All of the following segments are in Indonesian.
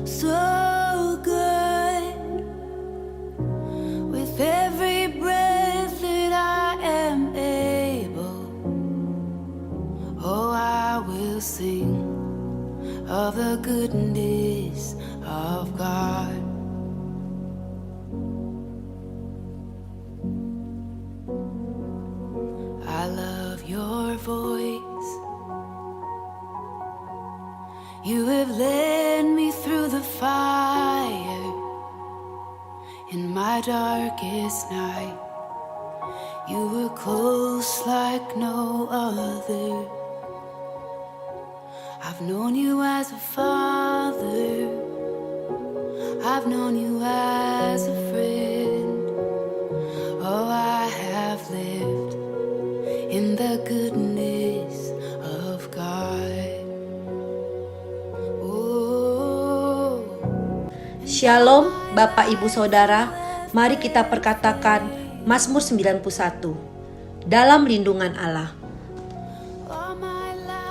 so good. With every breath that I am able, oh, I will sing of the goodness of God. I love your voice. You have led me through the fire in my darkest night. You were close like no other. I've known you as a father. I've known you as a friend. Oh, I have lived in the goodness of God. Oh. Shalom Bapak Ibu Saudara, mari kita perkatakan Mazmur 91. Dalam lindungan Allah.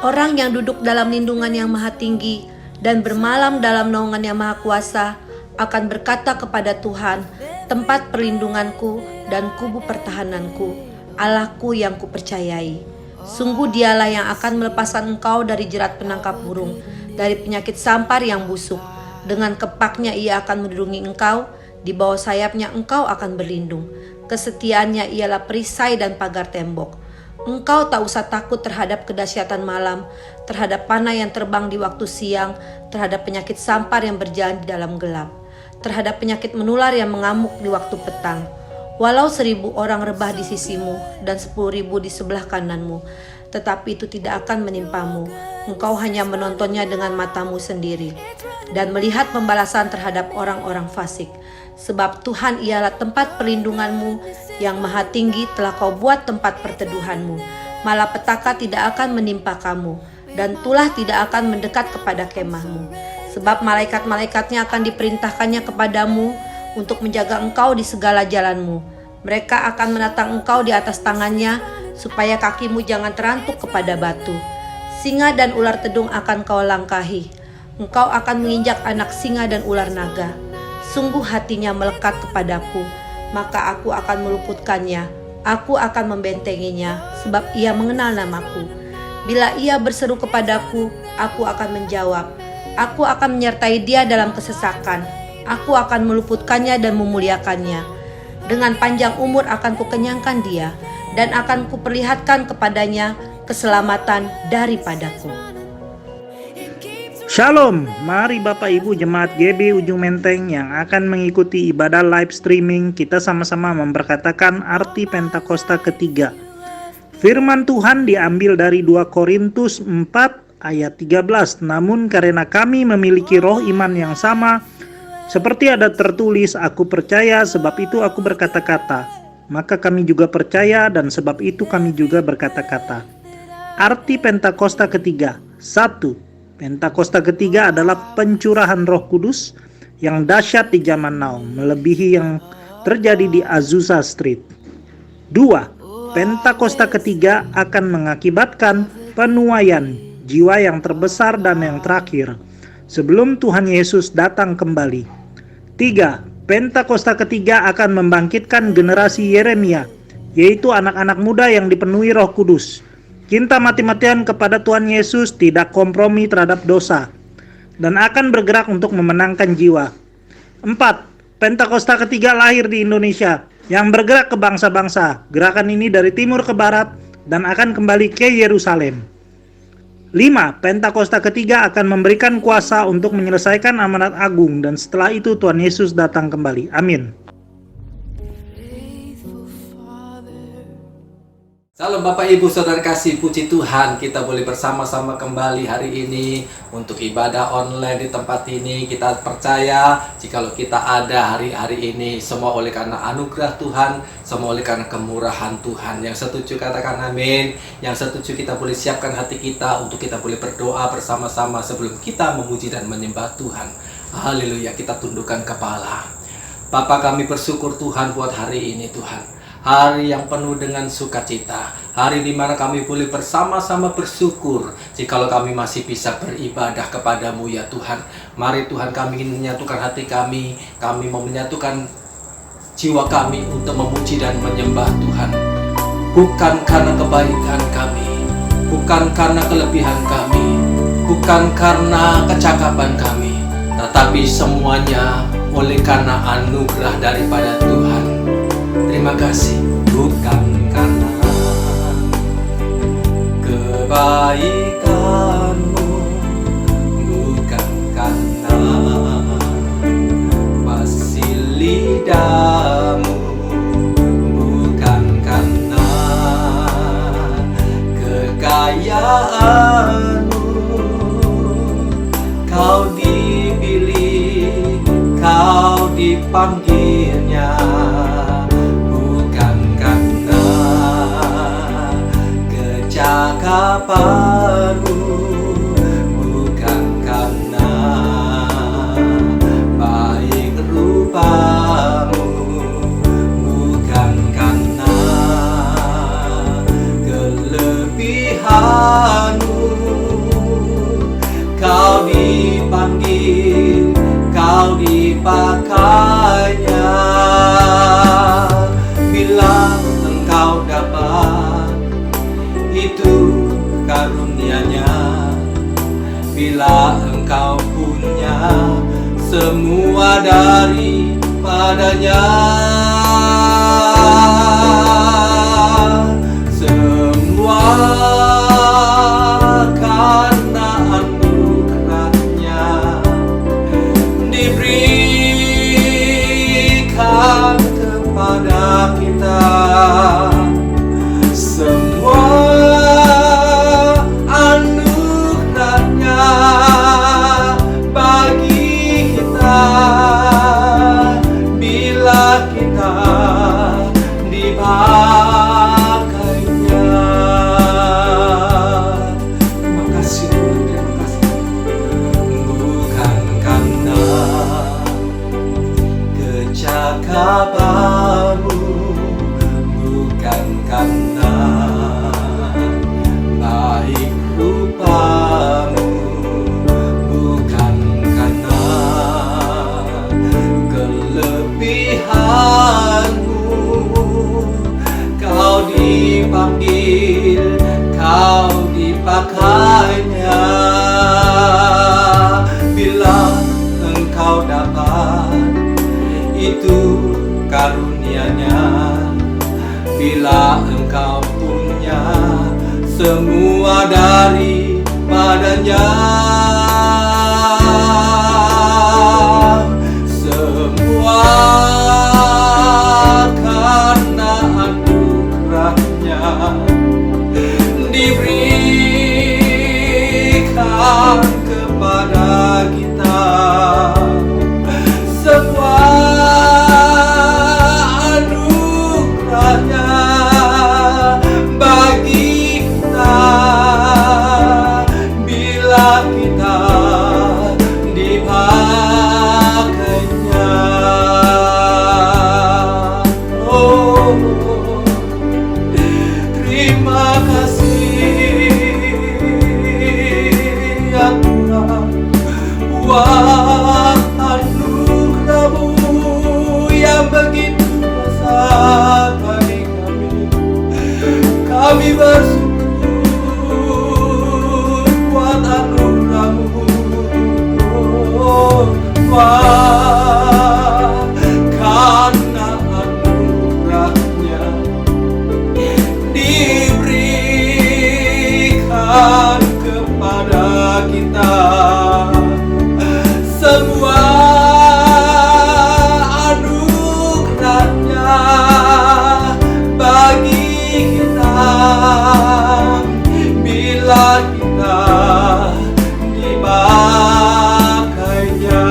Orang yang duduk dalam lindungan yang maha tinggi dan bermalam dalam naungan yang maha kuasa akan berkata kepada Tuhan, tempat perlindunganku dan kubu pertahananku, Allahku yang kupercayai. Sungguh dialah yang akan melepaskan engkau dari jerat penangkap burung, dari penyakit sampar yang busuk. Dengan kepaknya ia akan melindungi engkau, di bawah sayapnya engkau akan berlindung. Kesetiaannya ialah perisai dan pagar tembok. Engkau tak usah takut terhadap kedahsyatan malam, terhadap panah yang terbang di waktu siang, terhadap penyakit sampar yang berjalan di dalam gelap, terhadap penyakit menular yang mengamuk di waktu petang. Walau 1.000 orang rebah di sisimu dan 10.000 di sebelah kananmu, tetapi itu tidak akan menimpamu. Engkau hanya menontonnya dengan matamu sendiri dan melihat pembalasan terhadap orang-orang fasik. Sebab Tuhan ialah tempat perlindunganmu, yang maha tinggi telah kau buat tempat perteduhanmu. Malapetaka tidak akan menimpa kamu, dan tulah tidak akan mendekat kepada kemahmu. Sebab malaikat-malaikatnya akan diperintahkannya kepadamu untuk menjaga engkau di segala jalanmu. Mereka akan menatang engkau di atas tangannya, supaya kakimu jangan terantuk kepada batu. Singa dan ular tedung akan kau langkahi. Engkau akan menginjak anak singa dan ular naga. Sungguh hatinya melekat kepadaku, maka aku akan meluputkannya. Aku akan membentenginya, sebab ia mengenal namaku. Bila ia berseru kepadaku, aku akan menjawab. Aku akan menyertai dia dalam kesesakan. Aku akan meluputkannya dan memuliakannya. Dengan panjang umur akan kukenyangkan dia, dan akan kuperlihatkan kepadanya keselamatan daripadaku. Shalom, mari Bapak Ibu Jemaat GB Ujung Menteng yang akan mengikuti ibadah live streaming, kita sama-sama memperkatakan arti Pentakosta ketiga. Firman Tuhan diambil dari 2 Korintus 4 ayat 13. Namun karena kami memiliki roh iman yang sama, seperti ada tertulis, aku percaya sebab itu aku berkata-kata. Maka kami juga percaya dan sebab itu kami juga berkata-kata. Arti Pentakosta ketiga. 1. Pentakosta ketiga adalah pencurahan Roh Kudus yang dahsyat di zaman now, melebihi yang terjadi di Azusa Street. 2. Pentakosta ketiga akan mengakibatkan penuaian jiwa yang terbesar dan yang terakhir sebelum Tuhan Yesus datang kembali. 3. Pentakosta ketiga akan membangkitkan generasi Yeremia, yaitu anak-anak muda yang dipenuhi Roh Kudus. Cinta mati-matian kepada Tuhan Yesus, tidak kompromi terhadap dosa, dan akan bergerak untuk memenangkan jiwa. 4. Pentakosta ketiga lahir di Indonesia, yang bergerak ke bangsa-bangsa. Gerakan ini dari timur ke barat, dan akan kembali ke Yerusalem. 5. Pentakosta ketiga akan memberikan kuasa untuk menyelesaikan amanat agung, dan setelah itu Tuhan Yesus datang kembali. Amin. Salam Bapak Ibu Saudara kasih, puji Tuhan kita boleh bersama-sama kembali hari ini untuk ibadah online di tempat ini. Kita percaya jikalau kita ada hari-hari ini semua oleh karena anugerah Tuhan, semua oleh karena kemurahan Tuhan. Yang setuju katakan amin. Yang setuju kita boleh siapkan hati kita untuk kita boleh berdoa bersama-sama sebelum kita memuji dan menyembah Tuhan. Haleluya, kita tundukkan kepala. Bapa, kami bersyukur Tuhan buat hari ini Tuhan. Hari yang penuh dengan sukacita, hari di mana kami boleh bersama-sama bersyukur jikalau kami masih bisa beribadah kepadamu ya Tuhan. Mari Tuhan, kami ingin menyatukan hati kami mau menyatukan jiwa kami untuk memuji dan menyembah Tuhan. Bukan karena kebaikan kami, bukan karena kelebihan kami, bukan karena kecakapan kami, tetapi semuanya oleh karena anugerah daripada Tuhan. Terima kasih. Bukan karena kebaikanmu, bukan karena masih lidah-Mu, bukan karena kekayaan-Mu, Kau dipilih, Kau dipanggilnya. Bukan karena kecakapan-Mu, bukan karena baik rupa-Mu, bukan karena kelebihan-Mu, Kau dipanggil, Kau dipakainya. Bila Engkau dapat, itu karunia-Nya. Bila Engkau punya, semua daripadanya. Semua karena anugerah-Nya diberikan kepada kita. Semua anugerah-Nya bagi kita bila kita dipakainya. Terima kasih Tuhan, terima kasih. Bukan karena kecakapan-Mu, bukan karena baik rupa-Mu, bukan karena kelebihan-Mu, Kau dipanggil, Kau dipakainya. Bila Engkau dapat, itu karunia-Nya. Bila Engkau punya, semua daripadanya. Semua karena anugerah-Nya diberikan kepada kita. Semua anugerah-Nya bagi kita bila kita dipakainya. Oh, terima kasih ya Tuhan, buat anugerah-Mu yang begitu besar bagi kami. Kami bersyukur buat anugerah-Mu. Oh, Tuhan, karena anugerah-Nya diberikan kepada kita. Semua anugerah-Nya bagi kita bila kita dipakainya.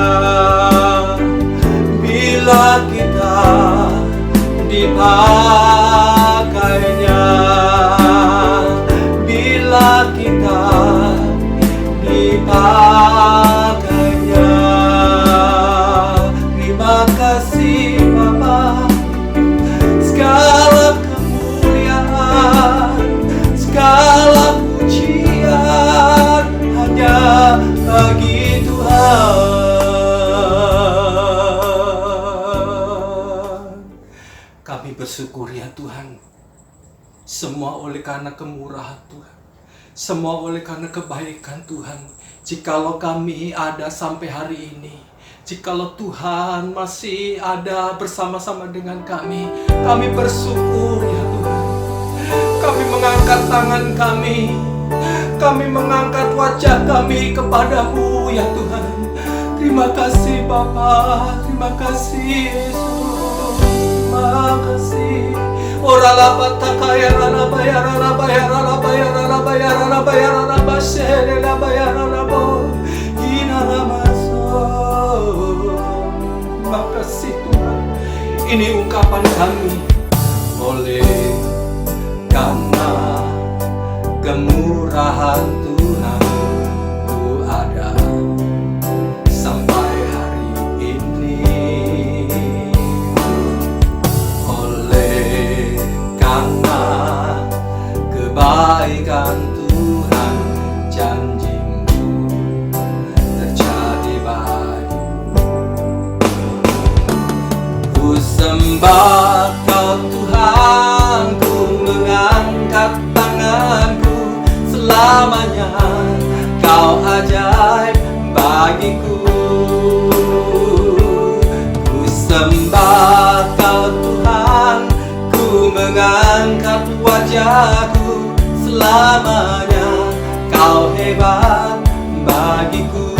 Bila kita dipakainya. Bila kita dipakainya. Terima kasih Bapa, segala kemuliaan bersyukur ya Tuhan. Semua oleh karena kemurahan Tuhan. Semua oleh karena kebaikan Tuhan. Jikalau kami ada sampai hari ini, jikalau Tuhan masih ada bersama-sama dengan kami bersyukur ya Tuhan. Kami mengangkat tangan kami mengangkat wajah kami kepadamu ya Tuhan. Terima kasih Bapa, terima kasih Yesus, terima kasih. Ora la batakaya la bayara la bayara la bayara la bayara la bayara la basere la bayara la bo ina la maso. Terima kasih Tuhan. Ini ungkapan kami oleh karena kemurahan Tuhan ku ada sampai hari ini. Oleh karena kebaikan Tuhan, janji-Mu terjadi bagiku. Ku sembah Kau Tuhan, ku mengangkat tanganku, selamanya Kau ajaib bagiku. Ku sembah Kau Tuhan, ku mengangkat wajahku, selamanya Kau hebat bagiku.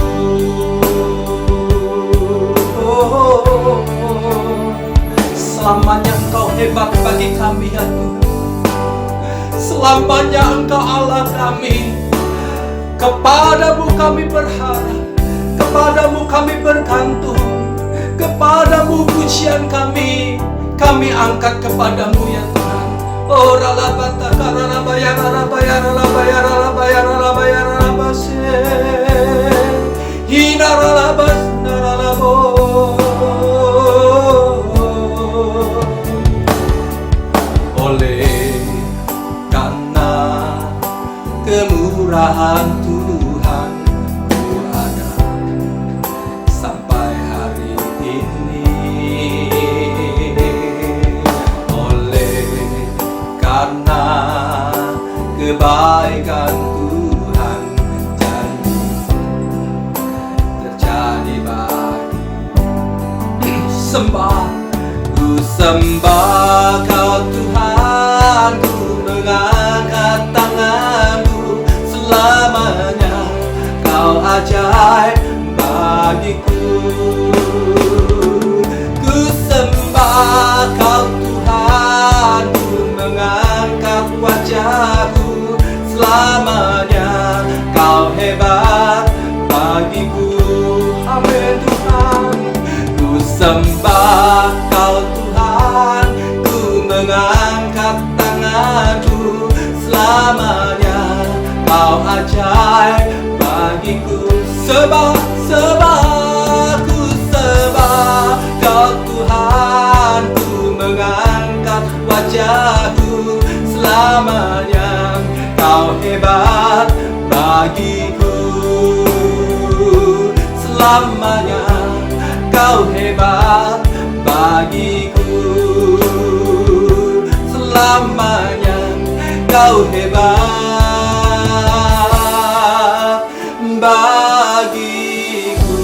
Selamanya Engkau hebat bagi kami ya Tuhan. Selamanya Engkau Allah kami. Kepadamu kami berharap, kepadamu kami bergantung, kepadamu pujian kami angkat kepadamu ya Tuhan. Oh rala bata karana bayara la bayara la bayara la bayara la bayara la base hina rala bas rala bo. Oleh karena kemurahan Tuhan ku ada sampai hari ini. Oleh karena kebaikan Tuhan, janji terjadi bagi sembah. Ku sembah Kau Tuhan, ku mengangkat tanganku, selamanya Kau ajaib bagiku. Ku sembah Kau Tuhan, ku mengangkat wajahku, selamanya Kau hebat bagiku. Amin Tuhan. Ku sembah Kau Tuhan, ku mengangkat tanganku, selamanya Kau ajaib bagiku. Sembah, sembah, ku sembah Kau Tuhan, ku mengangkat wajahku, selamanya Kau hebat bagiku. Selamanya Kau hebat bagiku, selamanya Kau hebat bagiku.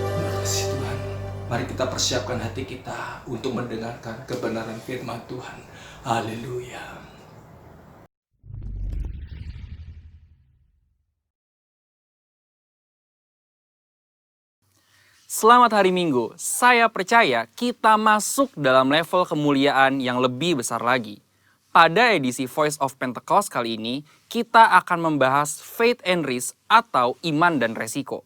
Terima kasih Tuhan. Mari kita persiapkan hati kita untuk mendengarkan kebenaran firman Tuhan. Haleluya. Selamat hari Minggu, saya percaya kita masuk dalam level kemuliaan yang lebih besar lagi. Pada edisi Voice of Pentecost kali ini, kita akan membahas faith and risk atau iman dan resiko.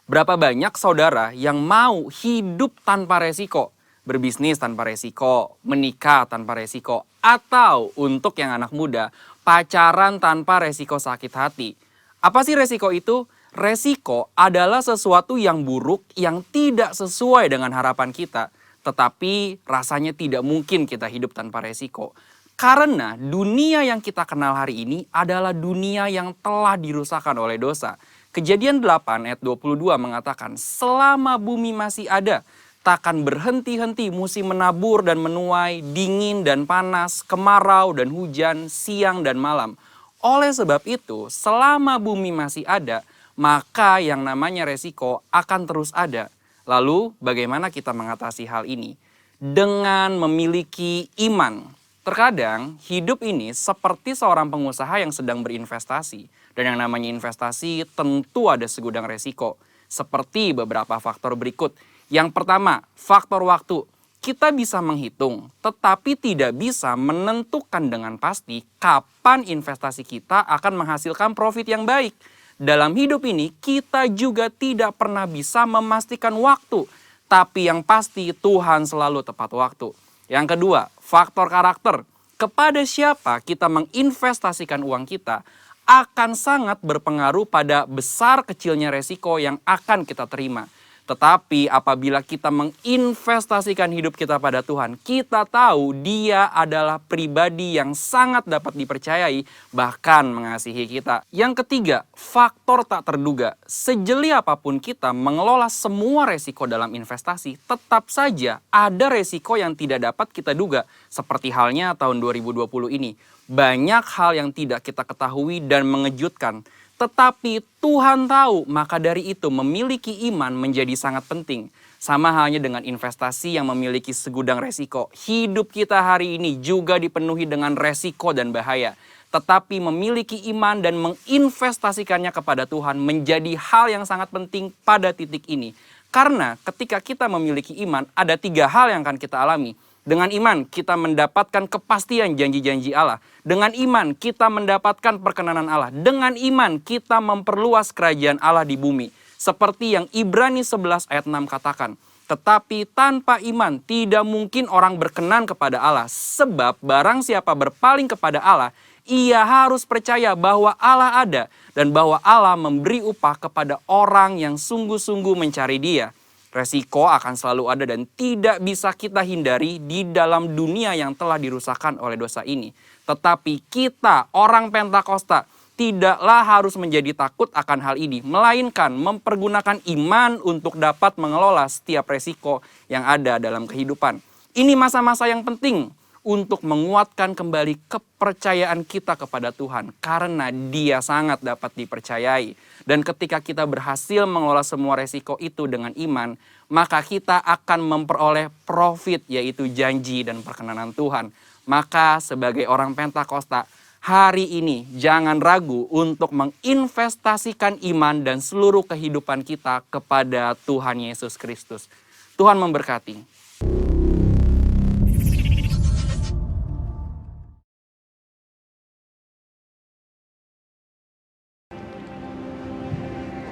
Berapa banyak saudara yang mau hidup tanpa resiko, berbisnis tanpa resiko, menikah tanpa resiko, atau untuk yang anak muda, pacaran tanpa resiko sakit hati. Apa sih resiko itu? Resiko adalah sesuatu yang buruk yang tidak sesuai dengan harapan kita, tetapi rasanya tidak mungkin kita hidup tanpa resiko. Karena dunia yang kita kenal hari ini adalah dunia yang telah dirusakkan oleh dosa. Kejadian 8 ayat 22 mengatakan, selama bumi masih ada, takkan berhenti-henti musim menabur dan menuai, dingin dan panas, kemarau dan hujan, siang dan malam. Oleh sebab itu, selama bumi masih ada, maka yang namanya resiko akan terus ada. Lalu, bagaimana kita mengatasi hal ini? Dengan memiliki iman. Terkadang, hidup ini seperti seorang pengusaha yang sedang berinvestasi. Dan yang namanya investasi tentu ada segudang resiko. Seperti beberapa faktor berikut. Yang pertama, faktor waktu. Kita bisa menghitung, tetapi tidak bisa menentukan dengan pasti kapan investasi kita akan menghasilkan profit yang baik. Dalam hidup ini, kita juga tidak pernah bisa memastikan waktu, tapi yang pasti Tuhan selalu tepat waktu. Yang kedua, faktor karakter. Kepada siapa kita menginvestasikan uang kita akan sangat berpengaruh pada besar kecilnya resiko yang akan kita terima. Tetapi apabila kita menginvestasikan hidup kita pada Tuhan, kita tahu Dia adalah pribadi yang sangat dapat dipercayai, bahkan mengasihi kita. Yang ketiga, faktor tak terduga. Sejeli apapun kita mengelola semua resiko dalam investasi, tetap saja ada resiko yang tidak dapat kita duga. Seperti halnya tahun 2020 ini. Banyak hal yang tidak kita ketahui dan mengejutkan. Tetapi Tuhan tahu, maka dari itu memiliki iman menjadi sangat penting. Sama halnya dengan investasi yang memiliki segudang resiko. Hidup kita hari ini juga dipenuhi dengan resiko dan bahaya. Tetapi memiliki iman dan menginvestasikannya kepada Tuhan menjadi hal yang sangat penting pada titik ini. Karena ketika kita memiliki iman, ada 3 hal yang akan kita alami. Dengan iman kita mendapatkan kepastian janji-janji Allah. Dengan iman kita mendapatkan perkenanan Allah. Dengan iman kita memperluas kerajaan Allah di bumi. Seperti yang Ibrani 11 ayat 6 katakan. Tetapi tanpa iman tidak mungkin orang berkenan kepada Allah. Sebab barang siapa berpaling kepada Allah, ia harus percaya bahwa Allah ada. Dan bahwa Allah memberi upah kepada orang yang sungguh-sungguh mencari Dia. Resiko akan selalu ada dan tidak bisa kita hindari di dalam dunia yang telah dirusakkan oleh dosa ini. Tetapi kita, orang Pentakosta, tidaklah harus menjadi takut akan hal ini. Melainkan mempergunakan iman untuk dapat mengelola setiap resiko yang ada dalam kehidupan. Ini masa-masa yang penting untuk menguatkan kembali kepercayaan kita kepada Tuhan. Karena Dia sangat dapat dipercayai. Dan ketika kita berhasil mengelola semua resiko itu dengan iman, maka kita akan memperoleh profit, yaitu janji dan perkenanan Tuhan. Maka sebagai orang Pentakosta, hari ini jangan ragu untuk menginvestasikan iman dan seluruh kehidupan kita kepada Tuhan Yesus Kristus. Tuhan memberkati.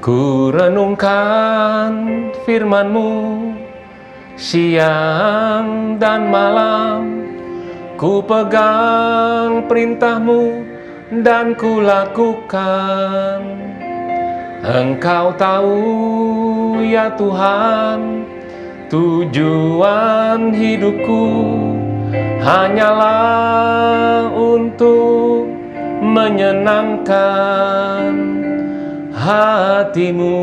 Ku renungkan firman-Mu siang dan malam. Ku pegang perintah-Mu dan ku lakukan. Engkau tahu ya Tuhan, tujuan hidupku hanyalah untuk menyenangkan hati-Mu,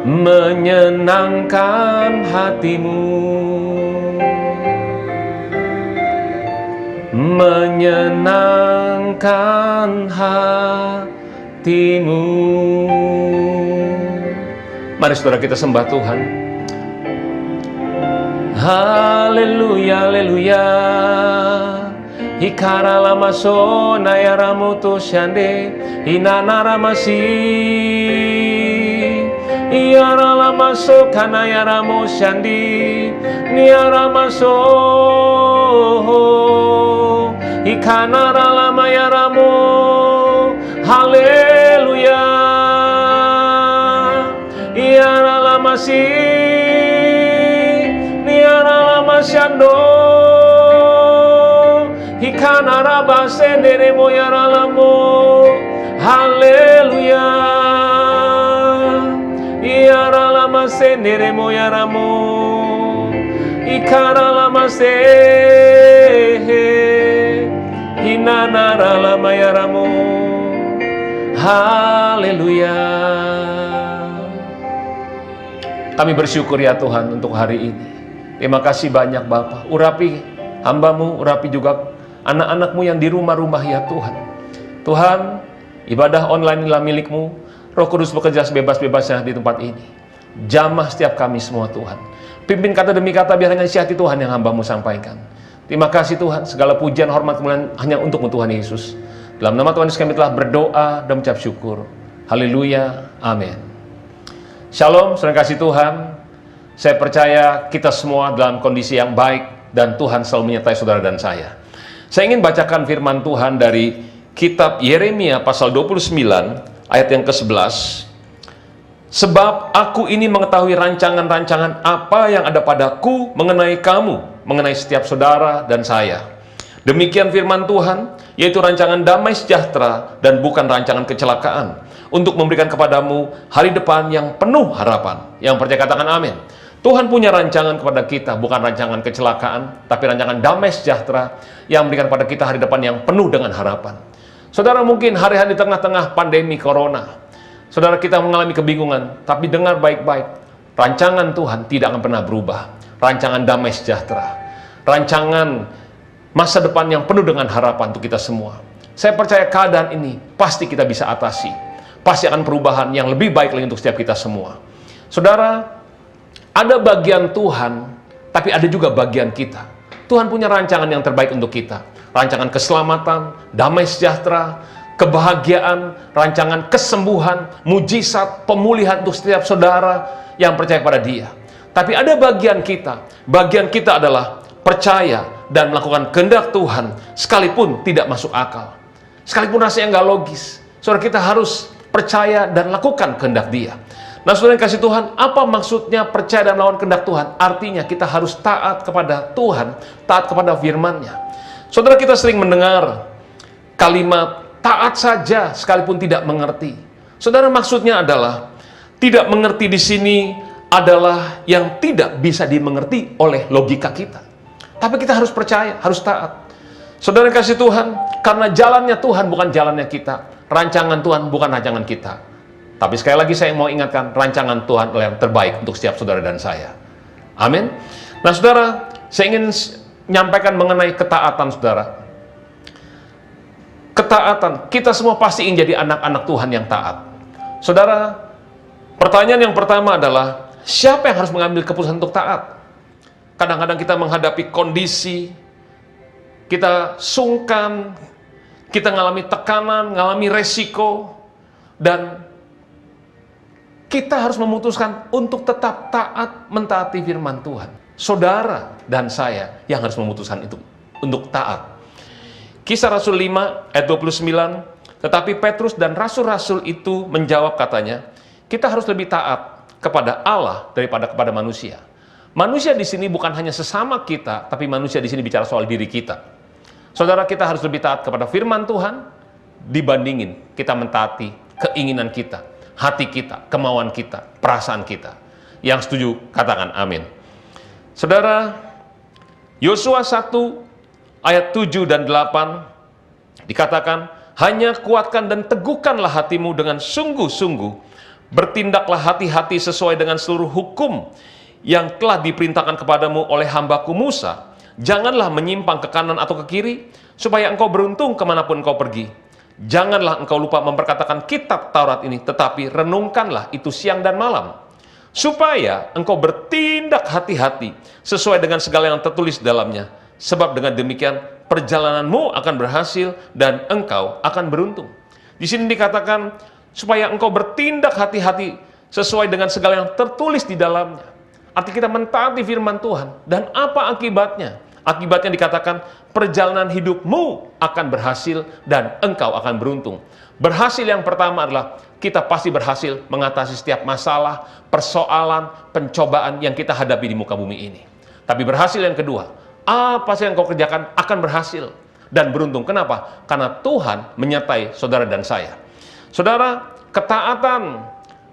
menyenangkan hati-Mu, menyenangkan hati-Mu. Mari saudara kita sembah Tuhan. Haleluya, haleluya. Hikara lama so nayara moto shande inanara masi iara lama so kanayara mo shandi niara maso ikanara lama yara mo haleluya iara lama si niara lama shando Hikanaraba sendere moyaralamo, haleluya. Iaralama sendere moyaramo, ikaralama se, hinanaralama yaramo. Haleluya. Kami bersyukur ya Tuhan untuk hari ini. Terima kasih banyak Bapa. Urapi hamba-Mu, urapi juga anak-anak-Mu yang di rumah-rumah ya Tuhan. Tuhan, ibadah online inilah milik-Mu. Roh Kudus bekerja sebebas-bebasnya di tempat ini. Jamah setiap kami semua Tuhan. Pimpin kata demi kata, biar hanya isi hati Tuhan yang hamba-Mu sampaikan. Terima kasih Tuhan, segala pujian, hormat, kemuliaan hanya untuk Tuhan Yesus. Dalam nama Tuhan Yesus kami telah berdoa dan mengucap syukur. Haleluya, amin. Shalom, saudara kasih Tuhan. Saya percaya kita semua dalam kondisi yang baik dan Tuhan selalu menyertai saudara dan saya. Saya ingin bacakan firman Tuhan dari kitab Yeremia pasal 29 ayat yang ke-11. Sebab aku ini mengetahui rancangan-rancangan apa yang ada padaku mengenai kamu, mengenai setiap saudara dan saya. Demikian firman Tuhan, yaitu rancangan damai sejahtera dan bukan rancangan kecelakaan, untuk memberikan kepadamu hari depan yang penuh harapan. Yang percaya katakan amin. Tuhan punya rancangan kepada kita, bukan rancangan kecelakaan, tapi rancangan damai sejahtera yang memberikan kepada kita hari depan yang penuh dengan harapan. Saudara, mungkin hari-hari di tengah-tengah pandemi corona, saudara kita mengalami kebingungan, tapi dengar baik-baik, rancangan Tuhan tidak akan pernah berubah. Rancangan damai sejahtera, rancangan masa depan yang penuh dengan harapan untuk kita semua. Saya percaya keadaan ini pasti kita bisa atasi. Pasti akan perubahan yang lebih baik lagi untuk setiap kita semua. Saudara, ada bagian Tuhan, tapi ada juga bagian kita. Tuhan punya rancangan yang terbaik untuk kita. Rancangan keselamatan, damai sejahtera, kebahagiaan, rancangan kesembuhan, mujizat, pemulihan untuk setiap saudara yang percaya kepada Dia. Tapi ada bagian kita. Bagian kita adalah percaya dan melakukan kehendak Tuhan sekalipun tidak masuk akal. Sekalipun rasanya nggak logis. Saudara, kita harus percaya dan lakukan kehendak Dia. Nah, saudara yang kasih Tuhan, apa maksudnya percaya dan melawan kehendak Tuhan? Artinya kita harus taat kepada Tuhan, taat kepada firman-Nya. Saudara, kita sering mendengar kalimat taat saja sekalipun tidak mengerti. Saudara, maksudnya adalah tidak mengerti di sini adalah yang tidak bisa dimengerti oleh logika kita. Tapi kita harus percaya, harus taat. Saudara yang kasih Tuhan, karena jalannya Tuhan bukan jalannya kita. Rancangan Tuhan bukan rancangan kita. Tapi sekali lagi saya mau ingatkan, rancangan Tuhan adalah yang terbaik untuk setiap saudara dan saya. Amin. Nah saudara, saya ingin menyampaikan mengenai ketaatan saudara. Ketaatan, kita semua pasti ingin jadi anak-anak Tuhan yang taat. Saudara, pertanyaan yang pertama adalah, siapa yang harus mengambil keputusan untuk taat? Kadang-kadang kita menghadapi kondisi, kita sungkan, kita mengalami tekanan, mengalami resiko, dan kita harus memutuskan untuk tetap taat mentaati firman Tuhan. Saudara dan saya yang harus memutuskan itu untuk taat. Kisah Rasul 5 ayat 29, tetapi Petrus dan rasul-rasul itu menjawab katanya, kita harus lebih taat kepada Allah daripada kepada manusia. Manusia di sini bukan hanya sesama kita, tapi manusia di sini bicara soal diri kita. Saudara, kita harus lebih taat kepada firman Tuhan dibandingin kita mentaati keinginan kita, hati kita, kemauan kita, perasaan kita. Yang setuju, katakan amin. Saudara, Yosua 1 ayat 7 dan 8 dikatakan, hanya kuatkan dan teguhkanlah hatimu dengan sungguh-sungguh, bertindaklah hati-hati sesuai dengan seluruh hukum yang telah diperintahkan kepadamu oleh hambaku Musa. Janganlah menyimpang ke kanan atau ke kiri, supaya engkau beruntung kemanapun engkau pergi. Janganlah engkau lupa memperkatakan kitab Taurat ini, tetapi renungkanlah itu siang dan malam, supaya engkau bertindak hati-hati sesuai dengan segala yang tertulis dalamnya. Sebab dengan demikian perjalananmu akan berhasil dan engkau akan beruntung. Di sini dikatakan supaya engkau bertindak hati-hati sesuai dengan segala yang tertulis di dalamnya. Arti kita mentaati firman Tuhan. Dan apa akibatnya? Akibatnya dikatakan perjalanan hidupmu akan berhasil dan engkau akan beruntung. Berhasil yang pertama adalah kita pasti berhasil mengatasi setiap masalah, persoalan, pencobaan yang kita hadapi di muka bumi ini. Tapi berhasil yang kedua, apa sih yang kau kerjakan akan berhasil dan beruntung. Kenapa? Karena Tuhan menyertai saudara dan saya. Saudara, ketaatan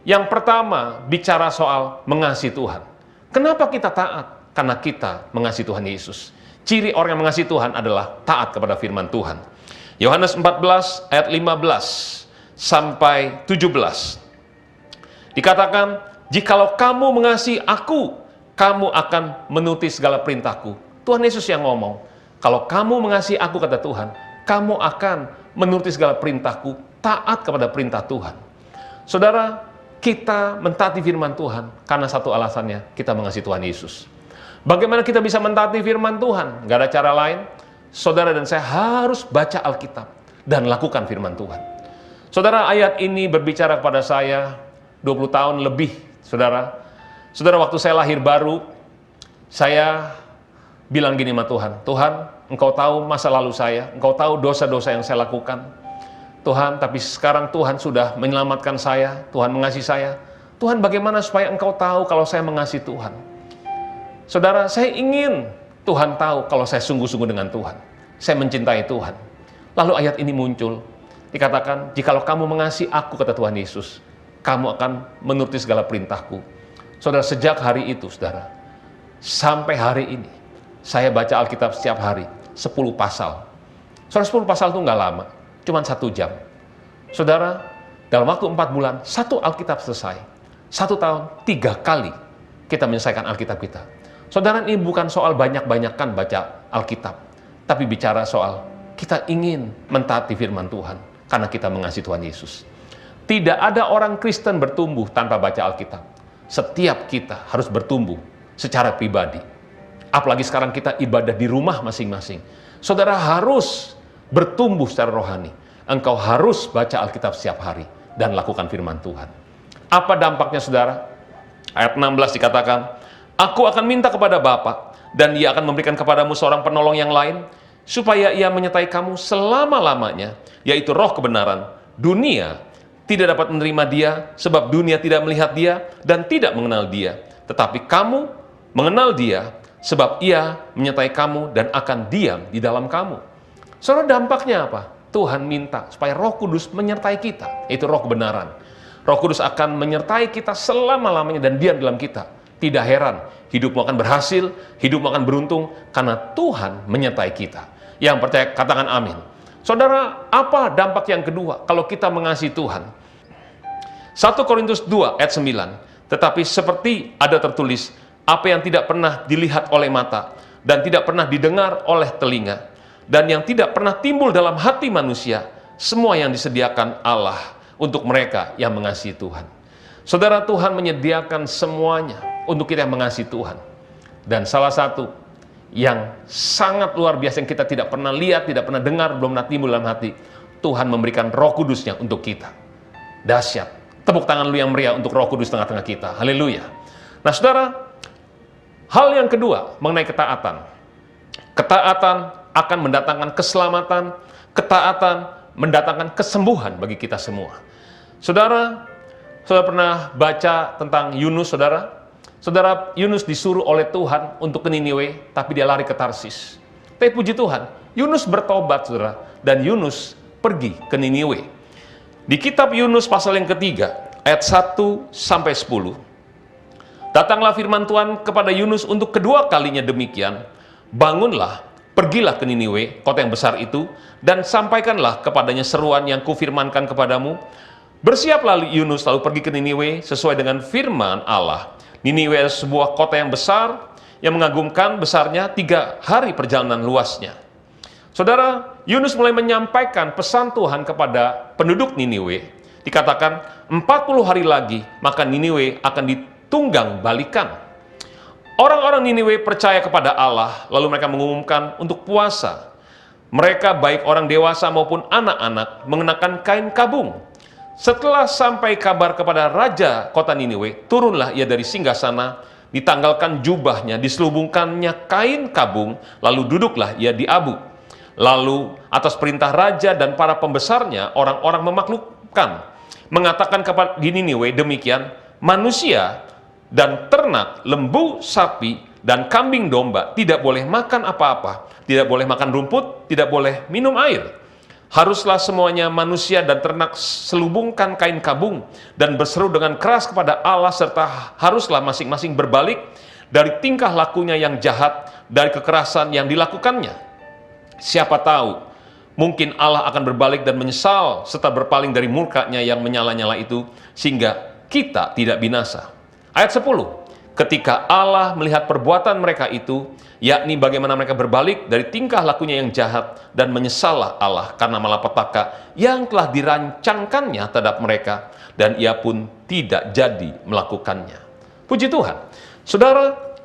yang pertama bicara soal mengasihi Tuhan. Kenapa kita taat? Karena kita mengasihi Tuhan Yesus. Ciri orang yang mengasihi Tuhan adalah taat kepada firman Tuhan. Yohanes 14 ayat 15. sampai 17. Dikatakan, jikalau kamu mengasihi aku, kamu akan menuruti segala perintahku. Tuhan Yesus yang ngomong, kalau kamu mengasihi aku, kata Tuhan, kamu akan menuruti segala perintahku, taat kepada perintah Tuhan. Saudara, kita mentaati firman Tuhan karena satu alasannya, kita mengasihi Tuhan Yesus. Bagaimana kita bisa mentaati firman Tuhan? Gak ada cara lain. Saudara dan saya harus baca Alkitab dan lakukan firman Tuhan. Saudara, ayat ini berbicara kepada saya 20 tahun lebih, saudara. Saudara, waktu saya lahir baru, saya bilang gini sama Tuhan, Tuhan, Engkau tahu masa lalu saya, Engkau tahu dosa-dosa yang saya lakukan. Tuhan, tapi sekarang Tuhan sudah menyelamatkan saya, Tuhan mengasihi saya. Tuhan, bagaimana supaya Engkau tahu kalau saya mengasihi Tuhan? Saudara, saya ingin Tuhan tahu kalau saya sungguh-sungguh dengan Tuhan. Saya mencintai Tuhan. Lalu ayat ini muncul, dikatakan, jikalau kamu mengasihi aku, kata Tuhan Yesus, kamu akan menuruti segala perintahku. Saudara, sejak hari itu, saudara, sampai hari ini, saya baca Alkitab setiap hari, 10 pasal. Saudara, 10 pasal itu nggak lama, cuma 1 jam. Saudara, dalam waktu 4 bulan, 1 Alkitab selesai. 1 tahun, 3 kali kita menyelesaikan Alkitab kita. Saudara, ini bukan soal banyak-banyakan baca Alkitab, tapi bicara soal kita ingin mentaati firman Tuhan, karena kita mengasihi Tuhan Yesus. Tidak ada orang Kristen bertumbuh tanpa baca Alkitab. Setiap kita harus bertumbuh secara pribadi. Apalagi sekarang kita ibadah di rumah masing-masing. Saudara harus bertumbuh secara rohani. Engkau harus baca Alkitab setiap hari dan lakukan firman Tuhan. Apa dampaknya, saudara? Ayat 16 dikatakan, aku akan minta kepada Bapa, dan Ia akan memberikan kepadamu seorang penolong yang lain, supaya Ia menyertai kamu selama-lamanya, yaitu Roh kebenaran. Dunia tidak dapat menerima Dia, sebab dunia tidak melihat Dia dan tidak mengenal Dia. Tetapi kamu mengenal Dia, sebab Ia menyertai kamu dan akan diam di dalam kamu. Saudara, dampaknya apa? Tuhan minta supaya Roh Kudus menyertai kita, yaitu Roh kebenaran. Roh Kudus akan menyertai kita selama-lamanya dan diam dalam kita. Tidak heran, hidupmu akan berhasil, hidupmu akan beruntung, karena Tuhan menyertai kita. Yang percaya, katakan amin. Saudara, apa dampak yang kedua kalau kita mengasihi Tuhan? 1 Korintus 2 ayat 9, tetapi seperti ada tertulis, apa yang tidak pernah dilihat oleh mata, dan tidak pernah didengar oleh telinga, dan yang tidak pernah timbul dalam hati manusia, semua yang disediakan Allah untuk mereka yang mengasihi Tuhan. Saudara, Tuhan menyediakan semuanya untuk kita yang mengasihi Tuhan. Dan salah satu yang sangat luar biasa yang kita tidak pernah lihat, tidak pernah dengar, belum pernah timbul dalam hati, Tuhan memberikan Roh Kudusnya untuk kita. Dahsyat. Tepuk tangan lu yang meriah untuk Roh Kudus tengah-tengah kita. Haleluya. Nah, saudara, hal yang kedua mengenai ketaatan. Ketaatan akan mendatangkan keselamatan, ketaatan mendatangkan kesembuhan bagi kita semua. Saudara pernah baca tentang Yunus, saudara? Saudara, Yunus disuruh oleh Tuhan untuk ke Niniwe, tapi dia lari ke Tarsis. Tapi puji Tuhan, Yunus bertobat, saudara, dan Yunus pergi ke Niniwe. Di kitab Yunus pasal yang ketiga, ayat 1-10, datanglah firman Tuhan kepada Yunus untuk kedua kalinya demikian, bangunlah, pergilah ke Niniwe, kota yang besar itu, dan sampaikanlah kepadanya seruan yang kufirmankan kepadamu. Bersiaplah Yunus lalu pergi ke Niniwe sesuai dengan firman Allah. Niniwe adalah sebuah kota yang besar, yang mengagumkan besarnya, 3 hari perjalanan luasnya. Saudara, Yunus mulai menyampaikan pesan Tuhan kepada penduduk Niniwe. Dikatakan 40 hari lagi, maka Niniwe akan ditunggang balikan. Orang-orang Niniwe percaya kepada Allah, lalu mereka mengumumkan untuk puasa. Mereka baik orang dewasa maupun anak-anak mengenakan kain kabung. Setelah sampai kabar kepada raja kota Niniwe, turunlah ia dari singgasana, ditanggalkan jubahnya, diselubungkannya kain kabung, lalu duduklah ia di abu. Lalu atas perintah raja dan para pembesarnya, orang-orang memaklukkan, mengatakan kepada di Niniwe demikian, manusia dan ternak, lembu, sapi, dan kambing domba tidak boleh makan apa-apa, tidak boleh makan rumput, tidak boleh minum air. Haruslah semuanya manusia dan ternak selubungkan kain kabung dan berseru dengan keras kepada Allah, serta haruslah masing-masing berbalik dari tingkah lakunya yang jahat, dari kekerasan yang dilakukannya. Siapa tahu Mungkin Allah akan berbalik dan menyesal serta berpaling dari murka-Nya yang menyala-nyala itu sehingga kita tidak binasa. Ayat 10. Ketika Allah melihat perbuatan mereka itu, yakni bagaimana mereka berbalik dari tingkah lakunya yang jahat dan menyesallah Allah karena malapetaka yang telah dirancangkannya terhadap mereka, dan ia pun tidak jadi melakukannya. Puji Tuhan. Saudara,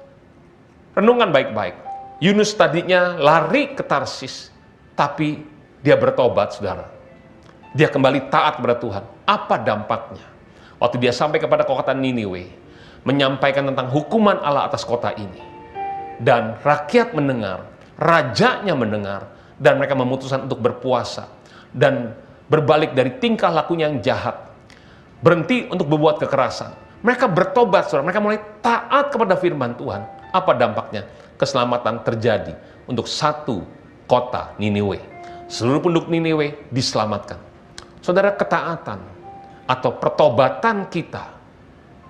renungan baik-baik. Yunus tadinya lari ke Tarsis, tapi dia bertobat, saudara. Dia kembali taat kepada Tuhan. Apa dampaknya? Waktu dia sampai kepada kota Niniwe, menyampaikan tentang hukuman Allah atas kota ini. Dan rakyat mendengar, rajanya mendengar, dan mereka memutuskan untuk berpuasa dan berbalik dari tingkah lakunya yang jahat. Berhenti untuk berbuat kekerasan. Mereka bertobat, saudara. Mereka mulai taat kepada firman Tuhan. Apa dampaknya? Keselamatan terjadi untuk satu kota Niniwe. Seluruh penduduk Niniwe diselamatkan. Saudara, ketaatan atau pertobatan kita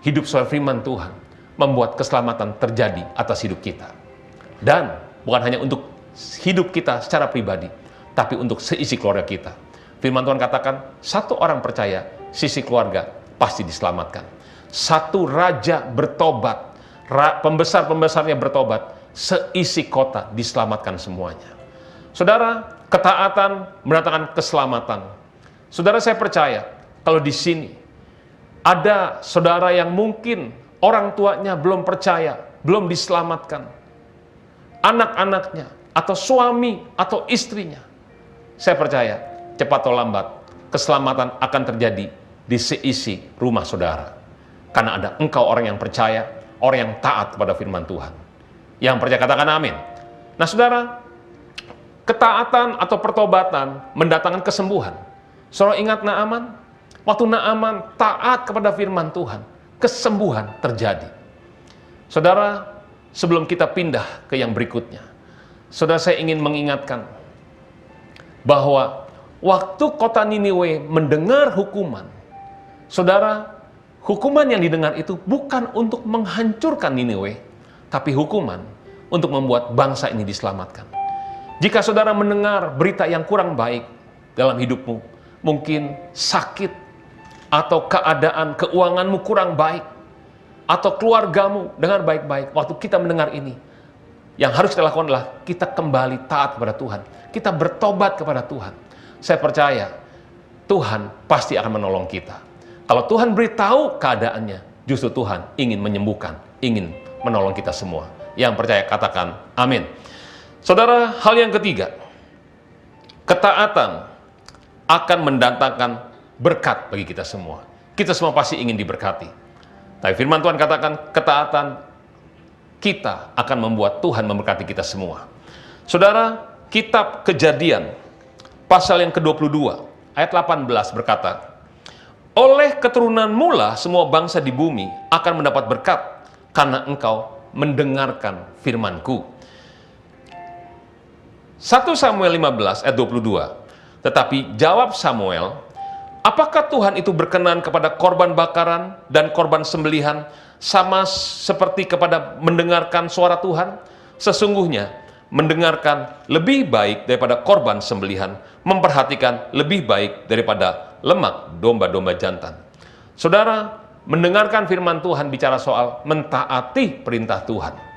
hidup sesuai firman Tuhan membuat keselamatan terjadi atas hidup kita. Dan bukan hanya untuk hidup kita secara pribadi, tapi untuk seisi keluarga kita. Firman Tuhan katakan, satu orang percaya, sisi keluarga pasti diselamatkan. Satu raja bertobat, pembesar-pembesarnya bertobat, seisi kota diselamatkan semuanya. Saudara, ketaatan mendatangkan keselamatan. Saudara, saya percaya kalau di sini ada saudara yang mungkin orang tuanya belum percaya, belum diselamatkan, anak-anaknya, atau suami, atau istrinya, saya percaya, cepat atau lambat, keselamatan akan terjadi di seisi rumah saudara. Karena ada engkau orang yang percaya, orang yang taat kepada firman Tuhan. Yang percaya katakan amin. Nah saudara, ketaatan atau pertobatan mendatangkan kesembuhan. Saudara ingat Naaman? Waktu Naaman taat kepada firman Tuhan, kesembuhan terjadi. Saudara, sebelum kita pindah ke yang berikutnya, saudara, saya ingin mengingatkan bahwa waktu kota Niniwe mendengar hukuman, saudara, hukuman yang didengar itu bukan untuk menghancurkan Niniwe, tapi hukuman untuk membuat bangsa ini diselamatkan. Jika saudara mendengar berita yang kurang baik dalam hidupmu, mungkin sakit, atau keadaan keuanganmu kurang baik, atau keluargamu dengan baik-baik, waktu kita mendengar ini, yang harus kita lakukan adalah kita kembali taat kepada Tuhan. Kita bertobat kepada Tuhan. Saya percaya Tuhan pasti akan menolong kita. Kalau Tuhan beritahu keadaannya, justru Tuhan ingin menyembuhkan, ingin menolong kita semua. Yang percaya katakan amin. Saudara, hal yang ketiga, ketaatan akan mendatangkan berkat bagi kita semua. Kita semua pasti ingin diberkati. Tapi firman Tuhan katakan, ketaatan kita akan membuat Tuhan memberkati kita semua. Saudara, kitab Kejadian, pasal yang ke-22, ayat 18 berkata, oleh keturunanmu lah semua bangsa di bumi akan mendapat berkat, karena engkau mendengarkan firman-Ku. 1 Samuel 15 ayat 22. Tetapi jawab Samuel, apakah Tuhan itu berkenan kepada korban bakaran dan korban sembelihan sama seperti kepada mendengarkan suara Tuhan? Sesungguhnya mendengarkan lebih baik daripada korban sembelihan, memperhatikan lebih baik daripada lemak domba-domba jantan. Saudara, mendengarkan firman Tuhan bicara soal mentaati perintah Tuhan.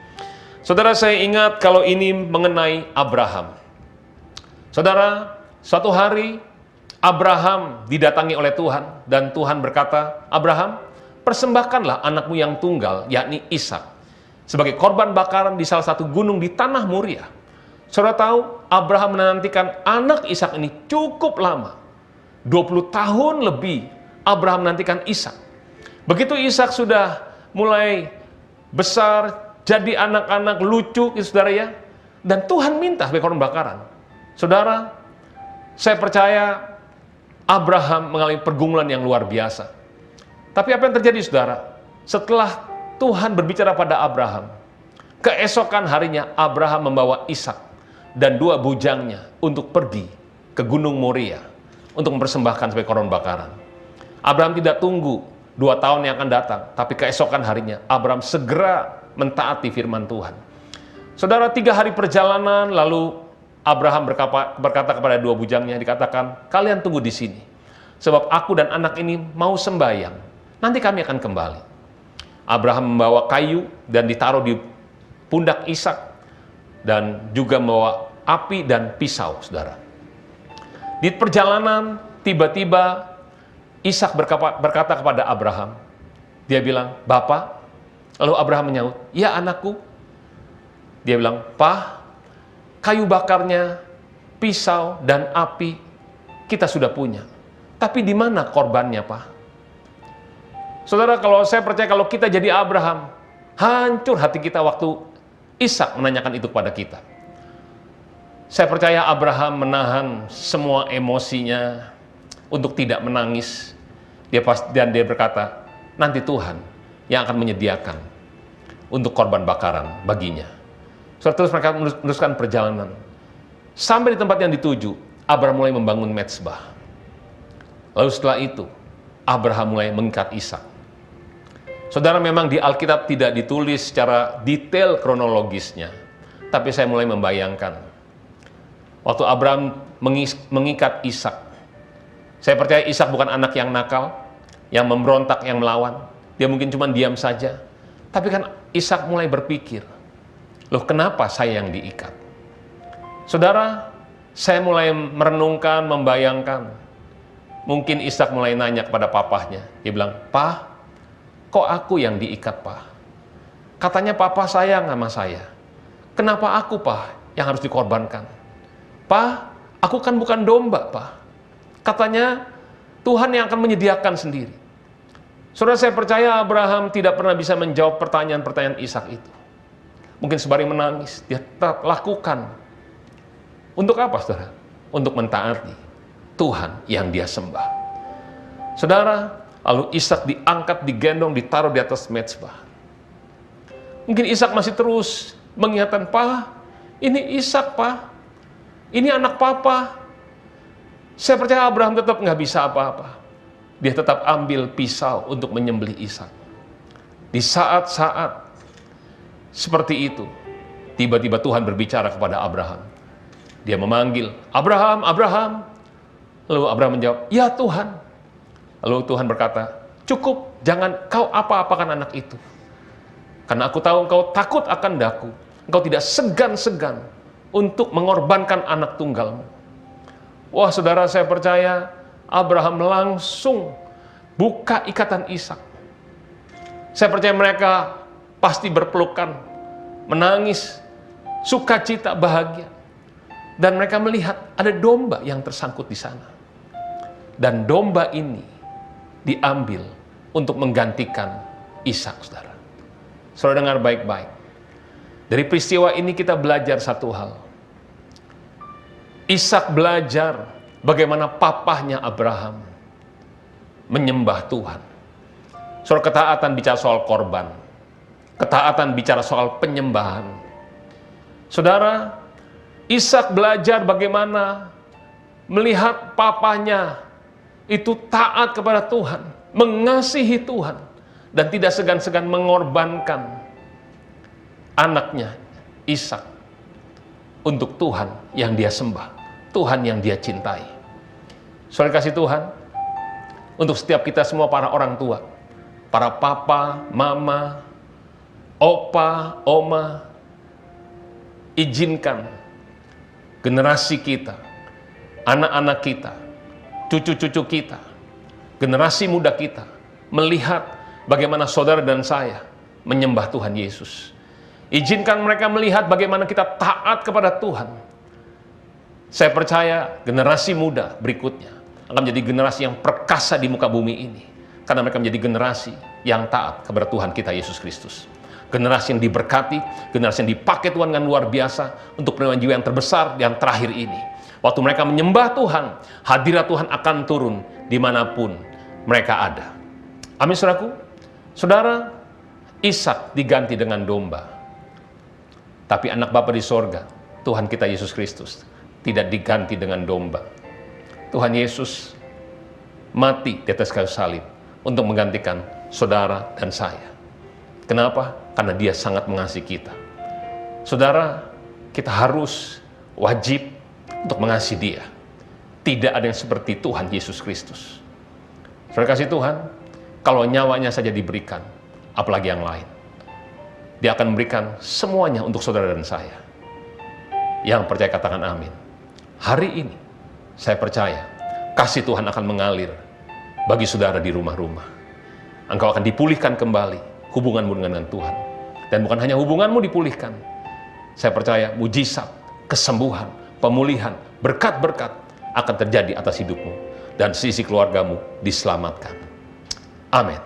Saudara, saya ingat kalau ini mengenai Abraham. Saudara, suatu hari Abraham didatangi oleh Tuhan, dan Tuhan berkata, Abraham, persembahkanlah anakmu yang tunggal, yakni Ishak, sebagai korban bakaran di salah satu gunung di tanah Moria. Saudara tahu, Abraham menantikan anak Ishak ini cukup lama. 20 tahun lebih Abraham menantikan Ishak. Begitu Ishak sudah mulai besar, jadi anak-anak lucu, saudara ya, dan Tuhan minta sebagai korban bakaran. Saudara, saya percaya Abraham mengalami pergumulan yang luar biasa. Tapi apa yang terjadi, saudara? Setelah Tuhan berbicara pada Abraham, keesokan harinya Abraham membawa Ishak dan 2 bujangnya untuk pergi ke Gunung Moria untuk mempersembahkan sebagai korban bakaran. Abraham tidak tunggu 2 tahun yang akan datang, tapi keesokan harinya Abraham segera mentaati firman Tuhan. Saudara, 3 hari perjalanan lalu Abraham berkata kepada dua bujangnya, dikatakan, kalian tunggu di sini, sebab aku dan anak ini mau sembahyang, nanti kami akan kembali. Abraham membawa kayu dan ditaruh di pundak Ishak, dan juga membawa api dan pisau, saudara. Di perjalanan, tiba-tiba Ishak berkata kepada Abraham, dia bilang, Bapak. Lalu Abraham menyaut, ya anakku. Dia bilang, Pak, kayu bakarnya, pisau, dan api kita sudah punya. Tapi di mana korbannya, Pak? Saudara, kalau saya percaya kalau kita jadi Abraham, hancur hati kita waktu Ishak menanyakan itu kepada kita. Saya percaya Abraham menahan semua emosinya untuk tidak menangis. Dan dia berkata, nanti Tuhan yang akan menyediakan untuk korban bakaran baginya. Terus mereka meneruskan perjalanan. Sampai di tempat yang dituju, Abraham mulai membangun mezbah. Lalu setelah itu, Abraham mulai mengikat Ishak. Saudara, memang di Alkitab tidak ditulis secara detail kronologisnya, tapi saya mulai membayangkan. Waktu Abraham mengikat Ishak, saya percaya Ishak bukan anak yang nakal, yang memberontak, yang melawan. Dia mungkin cuma diam saja. Tapi kan Ishak mulai berpikir, loh kenapa saya yang diikat? Saudara, saya mulai merenungkan, membayangkan. Mungkin Ishak mulai nanya kepada papahnya. Dia bilang, Pak, kok aku yang diikat, Pak? Katanya papa sayang sama saya. Kenapa aku, Pak, yang harus dikorbankan? Pak, aku kan bukan domba, Pak. Katanya Tuhan yang akan menyediakan sendiri. Saudara, saya percaya Abraham tidak pernah bisa menjawab pertanyaan-pertanyaan Ishak itu. Mungkin sembari menangis, dia tetap lakukan. Untuk apa, saudara? Untuk mentaati Tuhan yang dia sembah. Saudara, lalu Ishak diangkat, digendong, ditaruh di atas mezbah. Mungkin Ishak masih terus mengingatkan, Pak, ini Ishak, Pak. Ini anak papa. Saya percaya Abraham tetap nggak bisa apa-apa. Dia tetap ambil pisau untuk menyembelih Ishak. Di saat-saat seperti itu, tiba-tiba Tuhan berbicara kepada Abraham. Dia memanggil, Abraham, Abraham. Lalu Abraham menjawab, ya Tuhan. Lalu Tuhan berkata, cukup, jangan kau apa-apakan anak itu. Karena aku tahu engkau takut akan daku. Engkau tidak segan-segan untuk mengorbankan anak tunggalmu. Wah, saudara, saya percaya Abraham langsung buka ikatan Ishak. Saya percaya mereka pasti berpelukan, menangis, sukacita, bahagia. Dan mereka melihat ada domba yang tersangkut di sana. Dan domba ini diambil untuk menggantikan Ishak, saudara. Saudara dengar baik-baik. Dari peristiwa ini kita belajar satu hal. Ishak belajar bagaimana papahnya Abraham menyembah Tuhan. Soal ketaatan bicara soal korban. Ketaatan bicara soal penyembahan. Saudara, Ishak belajar bagaimana melihat papahnya itu taat kepada Tuhan, mengasihi Tuhan, dan tidak segan-segan mengorbankan anaknya Ishak untuk Tuhan yang dia sembah, Tuhan yang dia cintai. Saudara kasih Tuhan, untuk setiap kita semua para orang tua, para papa, mama, opa, oma, izinkan generasi kita, anak-anak kita, cucu-cucu kita, generasi muda kita melihat bagaimana saudara dan saya menyembah Tuhan Yesus. Izinkan mereka melihat bagaimana kita taat kepada Tuhan. Saya percaya generasi muda berikutnya akan menjadi generasi yang perkasa di muka bumi ini, karena mereka menjadi generasi yang taat kepada Tuhan kita Yesus Kristus. Generasi yang diberkati, generasi yang dipakai Tuhan dengan luar biasa untuk penemuan jiwa yang terbesar yang terakhir ini. Waktu mereka menyembah Tuhan, hadirat Tuhan akan turun dimanapun mereka ada. Amin, saudaraku. Saudara, Ishak diganti dengan domba. Tapi anak Bapa di sorga, Tuhan kita Yesus Kristus, tidak diganti dengan domba. Tuhan Yesus mati di atas kayu salib untuk menggantikan saudara dan saya. Kenapa? Karena dia sangat mengasihi kita. Saudara, kita harus wajib untuk mengasihi dia. Tidak ada yang seperti Tuhan Yesus Kristus. Saudara kasih Tuhan, kalau nyawanya saja diberikan, apalagi yang lain. Dia akan memberikan semuanya untuk saudara dan saya. Yang percaya katakan amin. Hari ini, saya percaya, kasih Tuhan akan mengalir bagi saudara di rumah-rumah. Engkau akan dipulihkan kembali hubunganmu dengan Tuhan. Dan bukan hanya hubunganmu dipulihkan. Saya percaya mujizat, kesembuhan, pemulihan, berkat-berkat akan terjadi atas hidupmu. Dan sisi keluargamu diselamatkan. Amin.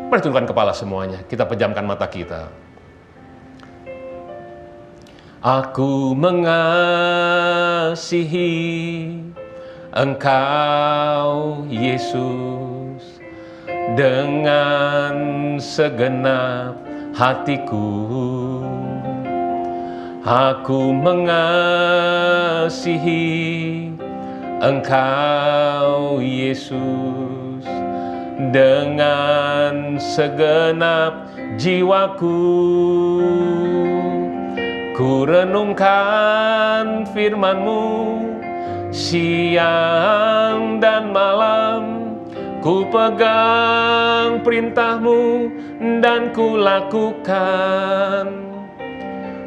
Mari tundukkan kepala semuanya. Kita pejamkan mata kita. Aku mengasihi Engkau, Yesus, dengan segenap hatiku. Aku mengasihi Engkau, Yesus, dengan segenap jiwaku. Ku renungkan firman-Mu siang dan malam, ku pegang perintah-Mu dan ku lakukan.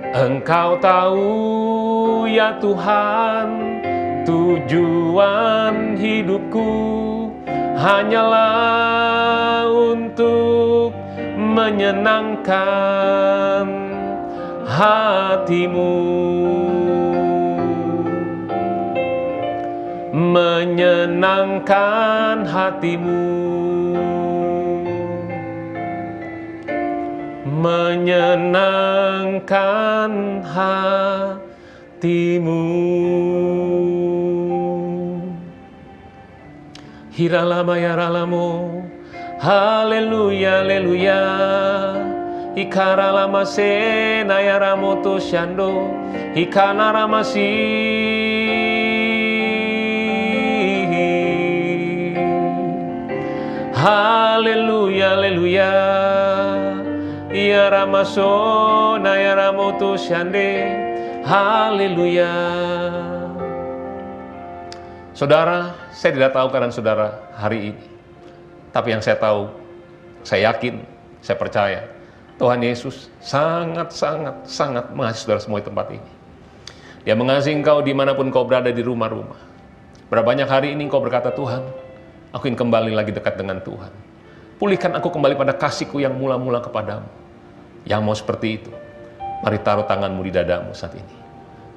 Engkau tahu ya Tuhan, tujuan hidupku hanyalah untuk menyenangkan hati-Mu, menyenangkan hati-Mu, menyenangkan hati-Mu. Hiralama yaralamo, haleluya, haleluya. Ikaralama sena yaramoto shando, ikanaramasi. Haleluya, haleluya. Yaramasona yaramoto shande, haleluya. Saudara, saya tidak tahu keadaan saudara hari ini. Tapi yang saya tahu, saya yakin, saya percaya, Tuhan Yesus sangat mengasihi saudara semua di tempat ini. Dia mengasihi engkau dimanapun kau berada di rumah-rumah. Berapa banyak hari ini engkau berkata, Tuhan, aku ingin kembali lagi dekat dengan Tuhan. Pulihkan aku kembali pada kasihku yang mula-mula kepadamu. Yang mau seperti itu, mari taruh tanganmu di dadamu saat ini.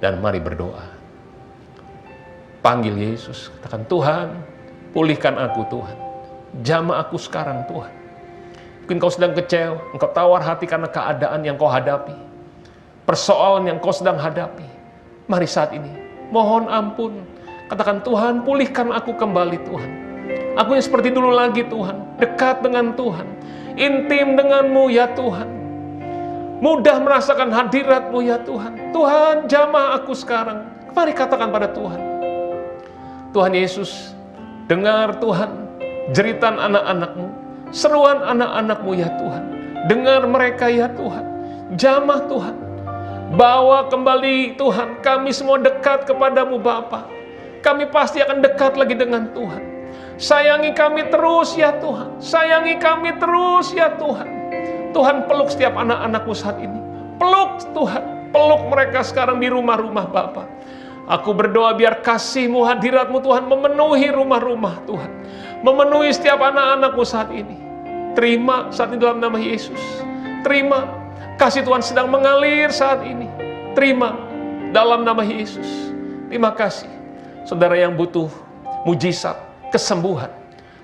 Dan mari berdoa. Panggil Yesus, katakan, Tuhan, pulihkan aku Tuhan. Jamah aku sekarang Tuhan. Mungkin kau sedang kecewa, engkau tawar hati karena keadaan yang kau hadapi. Persoalan yang kau sedang hadapi. Mari saat ini, mohon ampun. Katakan, Tuhan, pulihkan aku kembali Tuhan. Aku yang seperti dulu lagi Tuhan. Dekat dengan Tuhan. Intim denganmu ya Tuhan. Mudah merasakan hadirat-Mu ya Tuhan. Tuhan, jamah aku sekarang. Mari katakan pada Tuhan. Tuhan Yesus, dengar Tuhan jeritan anak-anak-Mu, seruan anak-anak-Mu ya Tuhan. Dengar mereka ya Tuhan. Jamah Tuhan. Bawa kembali Tuhan, kami semua dekat kepadamu Bapa. Kami pasti akan dekat lagi dengan Tuhan. Sayangi kami terus ya Tuhan. Sayangi kami terus ya Tuhan. Tuhan, peluk setiap anak-anak-Mu saat ini. Peluk Tuhan. Peluk mereka sekarang di rumah-rumah Bapa. Aku berdoa biar kasih-Mu, hadirat-Mu Tuhan memenuhi rumah-rumah Tuhan. Memenuhi setiap anak-anak-Mu saat ini. Terima saat ini dalam nama Yesus. Terima. Kasih Tuhan sedang mengalir saat ini. Terima dalam nama Yesus. Terima kasih. Saudara yang butuh mujizat, kesembuhan,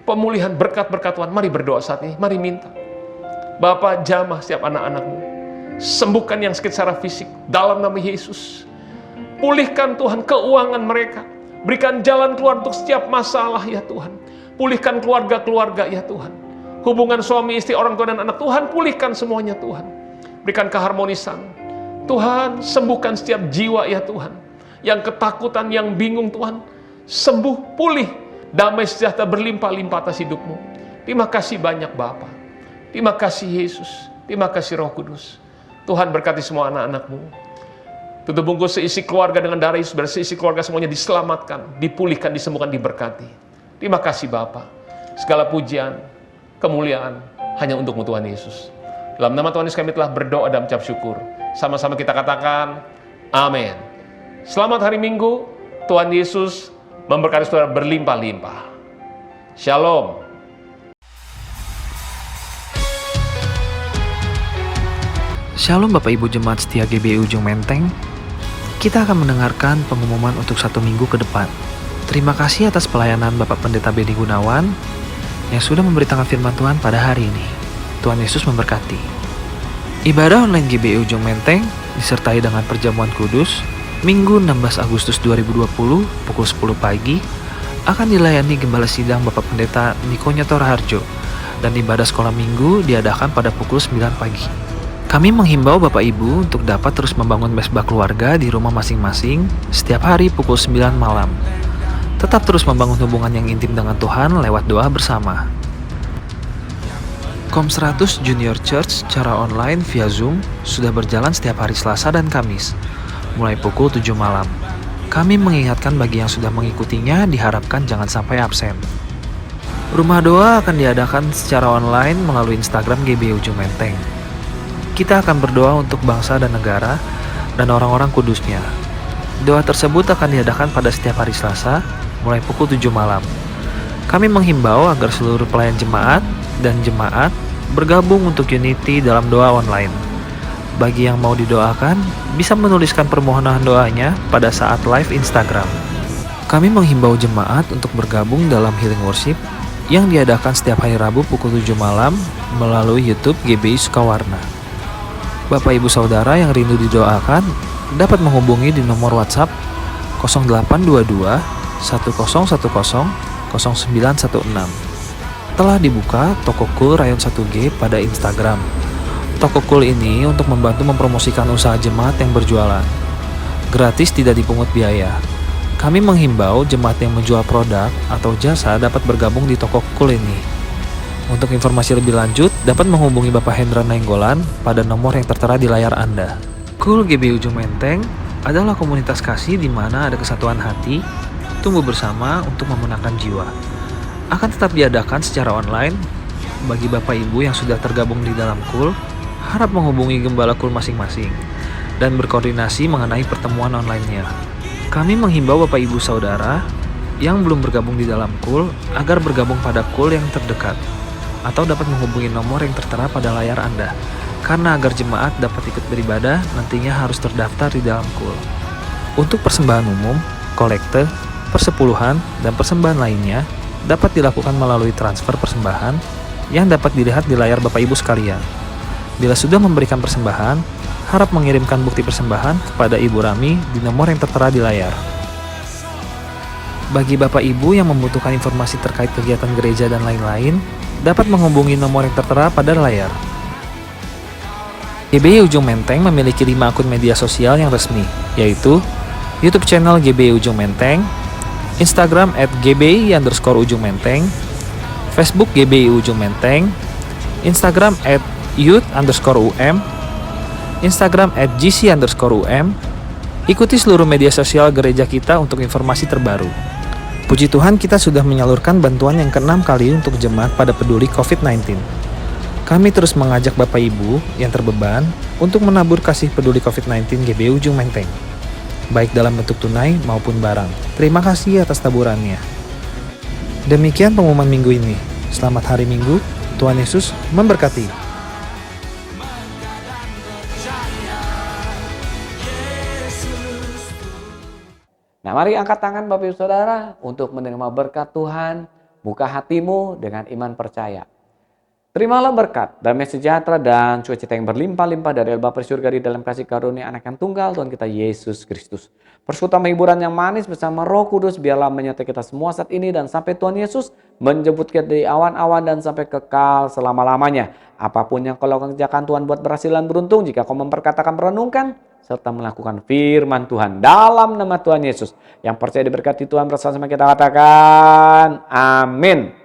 pemulihan, berkat-berkat Tuhan, mari berdoa saat ini. Mari minta. Bapa, jamah setiap anak-anak-Mu. Sembuhkan yang sakit secara fisik dalam nama Yesus. Pulihkan Tuhan keuangan mereka. Berikan jalan keluar untuk setiap masalah ya Tuhan. Pulihkan keluarga-keluarga ya Tuhan. Hubungan suami istri, orang tua dan anak, Tuhan pulihkan semuanya Tuhan. Berikan keharmonisan. Tuhan, sembuhkan setiap jiwa ya Tuhan. Yang ketakutan, yang bingung Tuhan. Sembuh, pulih. Damai sejahtera berlimpah-limpah atas hidupmu. Terima kasih banyak Bapa. Terima kasih Yesus. Terima kasih Roh Kudus. Tuhan berkati semua anak-anak-Mu. Tutup bungkus seisi keluarga dengan darah Yesus, biar seisi keluarga semuanya diselamatkan, dipulihkan, disembuhkan, diberkati. Terima kasih Bapa. Segala pujian, kemuliaan hanya untuk Tuhan Yesus. Dalam nama Tuhan Yesus kami telah berdoa dan mengucap syukur. Sama-sama kita katakan, amin. Selamat hari Minggu, Tuhan Yesus memberkati saudara berlimpah-limpah. Shalom. Shalom Bapak Ibu Jemaat Setia GBI Ujung Menteng. Kita akan mendengarkan pengumuman untuk 1 minggu ke depan. Terima kasih atas pelayanan Bapak Pendeta Beni Gunawan yang sudah memberitakan firman Tuhan pada hari ini. Tuhan Yesus memberkati. Ibadah online GBI Ujung Menteng disertai dengan perjamuan kudus Minggu 16 Agustus 2020 pukul 10 pagi akan dilayani Gembala Sidang Bapak Pendeta Niko Nyoto Raharjo dan ibadah sekolah minggu diadakan pada pukul 9 pagi. Kami menghimbau Bapak Ibu untuk dapat terus membangun mesbah keluarga di rumah masing-masing setiap hari pukul 9 malam. Tetap terus membangun hubungan yang intim dengan Tuhan lewat doa bersama. Kom 100 Junior Church secara online via Zoom sudah berjalan setiap hari Selasa dan Kamis, mulai pukul 7 malam. Kami mengingatkan bagi yang sudah mengikutinya diharapkan jangan sampai absen. Rumah doa akan diadakan secara online melalui Instagram GBI Ujung Menteng. Kita akan berdoa untuk bangsa dan negara dan orang-orang kudusnya. Doa tersebut akan diadakan pada setiap hari Selasa, mulai pukul 7 malam. Kami menghimbau agar seluruh pelayan jemaat dan jemaat bergabung untuk unity dalam doa online. Bagi yang mau didoakan, bisa menuliskan permohonan doanya pada saat live Instagram. Kami menghimbau jemaat untuk bergabung dalam healing worship yang diadakan setiap hari Rabu pukul 7 malam melalui YouTube GBI Sukawarna. Bapak Ibu Saudara yang rindu didoakan dapat menghubungi di nomor WhatsApp 0822 1010 0916. Telah dibuka Toko Cool Rayon 1G pada Instagram. Toko Cool ini untuk membantu mempromosikan usaha jemaat yang berjualan. Gratis, tidak dipungut biaya. Kami menghimbau jemaat yang menjual produk atau jasa dapat bergabung di Toko Cool ini. Untuk informasi lebih lanjut, dapat menghubungi Bapak Hendra Nainggolan pada nomor yang tertera di layar Anda. Cool GBI Ujung Menteng adalah komunitas kasih di mana ada kesatuan hati, tumbuh bersama untuk memenangkan jiwa. Akan tetap diadakan secara online. Bagi Bapak Ibu yang sudah tergabung di dalam Cool, harap menghubungi gembala Cool masing-masing dan berkoordinasi mengenai pertemuan online-nya. Kami menghimbau Bapak Ibu Saudara yang belum bergabung di dalam Cool agar bergabung pada Cool yang terdekat, atau dapat menghubungi nomor yang tertera pada layar Anda. Karena agar jemaat dapat ikut beribadah, nantinya harus terdaftar di dalam Cool. Untuk persembahan umum, kolekte, persepuluhan, dan persembahan lainnya dapat dilakukan melalui transfer persembahan yang dapat dilihat di layar Bapak Ibu sekalian. Bila sudah memberikan persembahan, harap mengirimkan bukti persembahan kepada Ibu Rami di nomor yang tertera di layar. Bagi Bapak Ibu yang membutuhkan informasi terkait kegiatan gereja dan lain-lain, dapat menghubungi nomor yang tertera pada layar. GBI Ujung Menteng memiliki 5 akun media sosial yang resmi, yaitu YouTube channel GBI Ujung Menteng, Instagram @gbi_ujung menteng, Facebook GBI Ujung Menteng, Instagram @youth_um, Instagram @gc_um. Ikuti seluruh media sosial gereja kita untuk informasi terbaru. Puji Tuhan, kita sudah menyalurkan bantuan yang ke-6 kali untuk jemaat pada peduli COVID-19. Kami terus mengajak Bapak Ibu yang terbeban untuk menabur kasih peduli COVID-19 GBI Ujung Menteng, baik dalam bentuk tunai maupun barang. Terima kasih atas taburannya. Demikian pengumuman minggu ini. Selamat hari Minggu, Tuhan Yesus memberkati. Nah, mari angkat tangan Bapak Ibu Saudara untuk menerima berkat Tuhan. Buka hatimu dengan iman percaya. Terimalah berkat, damai sejahtera dan sukacita yang berlimpah-limpah dari Allah Bapa di surga di dalam kasih karunia Anak yang tunggal Tuhan kita Yesus Kristus. Persekutuan hiburan yang manis bersama Roh Kudus biarlah menyertai kita semua saat ini dan sampai Tuhan Yesus menjemput kita dari awan-awan dan sampai kekal selama-lamanya. Apapun yang kau lakukan kerjakan Tuhan buat berhasil dan beruntung jika kau memperkatakan, merenungkan serta melakukan firman Tuhan dalam nama Tuhan Yesus. Yang percaya diberkati Tuhan bersama kita katakan amin.